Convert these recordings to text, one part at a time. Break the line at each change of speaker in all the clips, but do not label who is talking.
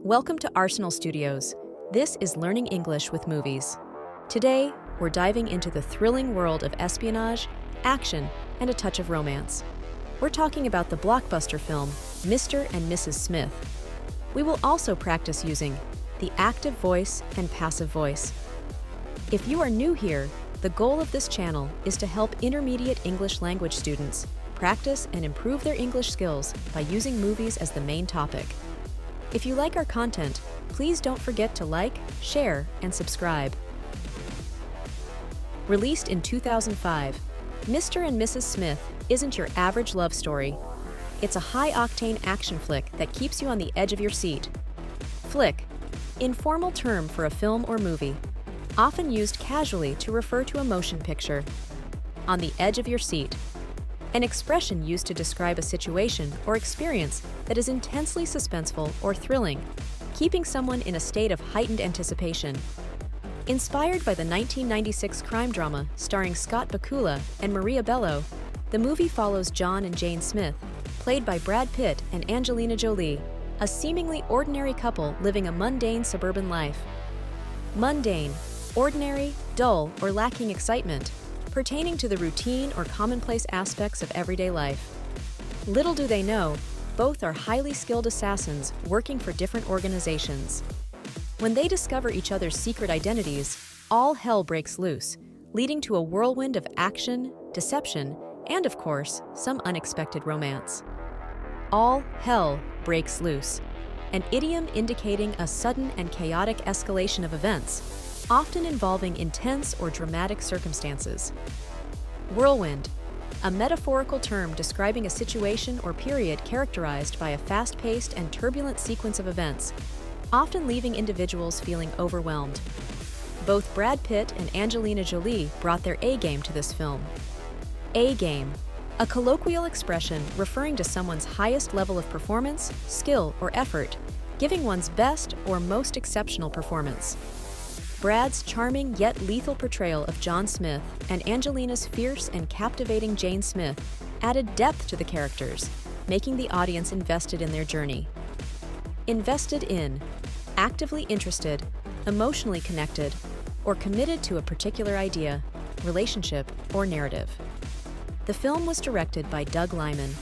Welcome to Arsenal Studios. This is Learning English with Movies. Today, we're diving into the thrilling world of espionage, action, and a touch of romance. We're talking about the blockbuster film, Mr. and Mrs. Smith. We will also practice using the active voice and passive voice. If you are new here, the goal of this channel is to help intermediate English language students practice and improve their English skills by using movies as the main topic. If you like our content, please don't forget to like, share, and subscribe. Released in 2005, Mr. and Mrs. Smith isn't your average love story. It's a high-octane action flick that keeps you on the edge of your seat. Flick, informal term for a film or movie, often used casually to refer to a motion picture. On the edge of your seat, an expression used to describe a situation or experience that is intensely suspenseful or thrilling, keeping someone in a state of heightened anticipation. Inspired by the 1996 crime drama starring Scott Bakula and Maria Bello, the movie follows John and Jane Smith, played by Brad Pitt and Angelina Jolie, a seemingly ordinary couple living a mundane suburban life. Mundane, ordinary, dull, or lacking excitement, pertaining to the routine or commonplace aspects of everyday life. Little do they know, both are highly skilled assassins working for different organizations. When they discover each other's secret identities, all hell breaks loose, leading to a whirlwind of action, deception, and of course, some unexpected romance. All hell breaks loose, an idiom indicating a sudden and chaotic escalation of events, often involving intense or dramatic circumstances. Whirlwind, a metaphorical term describing a situation or period characterized by a fast-paced and turbulent sequence of events, often leaving individuals feeling overwhelmed. Both Brad Pitt and Angelina Jolie brought their A-game to this film. A-game, a colloquial expression referring to someone's highest level of performance, skill, or effort, giving one's best or most exceptional performance. Brad's charming yet lethal portrayal of John Smith and Angelina's fierce and captivating Jane Smith added depth to the characters, making the audience invested in their journey. Invested in, actively interested, emotionally connected, or committed to a particular idea, relationship, or narrative. The film was directed by Doug Liman,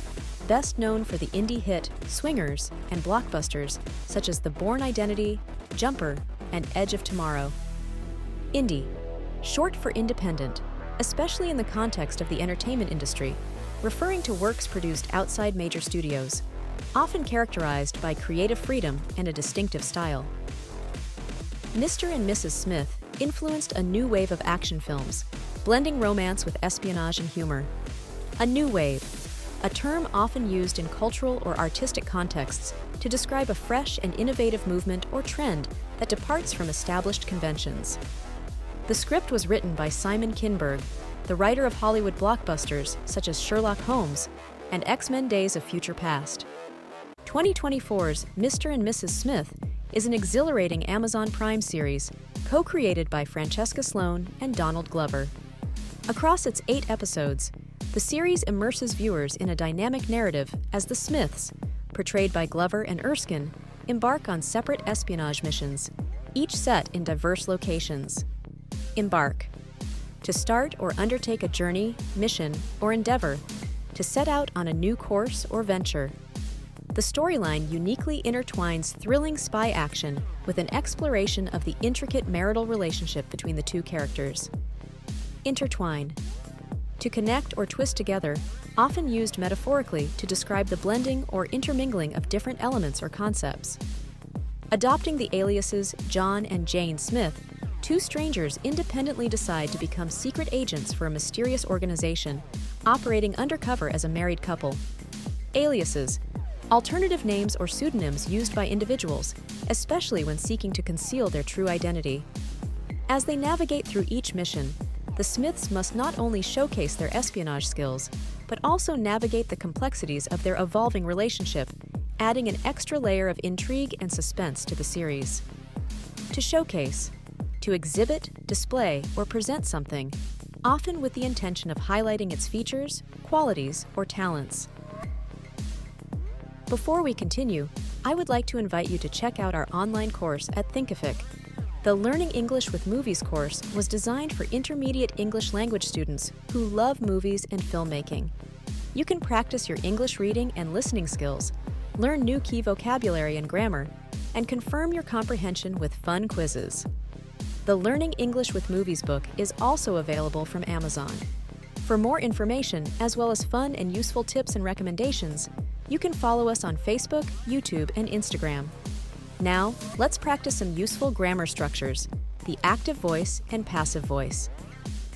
best known for the indie hit Swingers and blockbusters such as The Bourne Identity, Jumper, and Edge of Tomorrow. Indie, short for independent, especially in the context of the entertainment industry, referring to works produced outside major studios, often characterized by creative freedom and a distinctive style. Mr. and Mrs. Smith influenced a new wave of action films, blending romance with espionage and humor. A new wave, a term often used in cultural or artistic contexts to describe a fresh and innovative movement or trend that departs from established conventions. The script was written by Simon Kinberg, the writer of Hollywood blockbusters such as Sherlock Holmes and X-Men Days of Future Past. 2024's Mr. and Mrs. Smith is an exhilarating Amazon Prime series co-created by Francesca Sloan and Donald Glover. Across its 8 episodes, the series immerses viewers in a dynamic narrative as the Smiths, portrayed by Glover and Erskine, embark on separate espionage missions, each set in diverse locations. Embark. To start or undertake a journey, mission, or endeavor, to set out on a new course or venture. The storyline uniquely intertwines thrilling spy action with an exploration of the intricate marital relationship between the two characters. Intertwine. To connect or twist together, often used metaphorically to describe the blending or intermingling of different elements or concepts. Adopting the aliases John and Jane Smith, two strangers independently decide to become secret agents for a mysterious organization, operating undercover as a married couple. Aliases, alternative names or pseudonyms used by individuals, especially when seeking to conceal their true identity. As they navigate through each mission, the Smiths must not only showcase their espionage skills, but also navigate the complexities of their evolving relationship, adding an extra layer of intrigue and suspense to the series. To showcase, to exhibit, display, or present something, often with the intention of highlighting its features, qualities, or talents. Before we continue, I would like to invite you to check out our online course at THINKIFIC. The Learning English with Movies course was designed for intermediate English language students who love movies and filmmaking. You can practice your English reading and listening skills, learn new key vocabulary and grammar, and confirm your comprehension with fun quizzes. The Learning English with Movies book is also available from Amazon. For more information, as well as fun and useful tips and recommendations, you can follow us on Facebook, YouTube, and Instagram. Now, let's practice some useful grammar structures, the active voice and passive voice.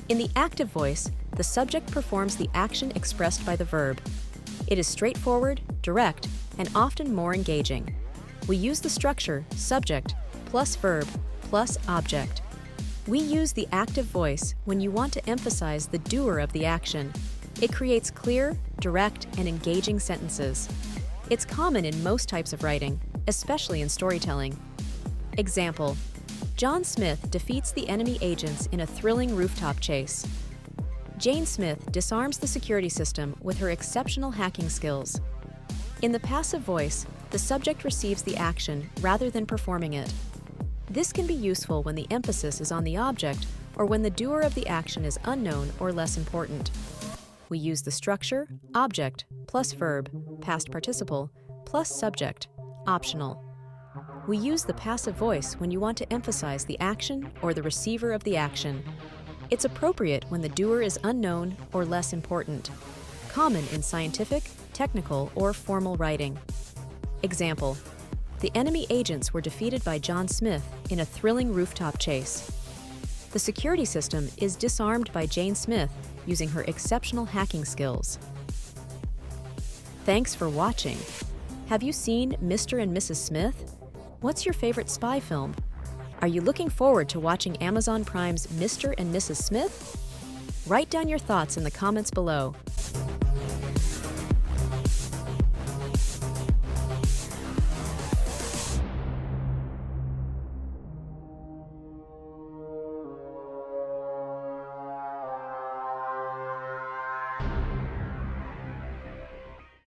In the active voice, the subject performs the action expressed by the verb. It is straightforward, direct, and often more engaging. We use the structure subject plus verb plus object. We use the active voice when you want to emphasize the doer of the action. It creates clear, direct, and engaging sentences. It's common in most types of writing, especially in storytelling. Example: John Smith defeats the enemy agents in a thrilling rooftop chase. Jane Smith disarms the security system with her exceptional hacking skills. In the passive voice, the subject receives the action rather than performing it. This can be useful when the emphasis is on the object or when the doer of the action is unknown or less important. We use the structure object plus verb, past participle, plus subject, optional. We use the passive voice when you want to emphasize the action or the receiver of the action. It's appropriate when the doer is unknown or less important, common in scientific, technical, or formal writing. Example: the enemy agents were defeated by John Smith in a thrilling rooftop chase. The security system is disarmed by Jane Smith using her exceptional hacking skills. Thanks for watching. Have you seen Mr. and Mrs. Smith? What's your favorite spy film? Are you looking forward to watching Amazon Prime's Mr. and Mrs. Smith? Write down your thoughts in the comments below.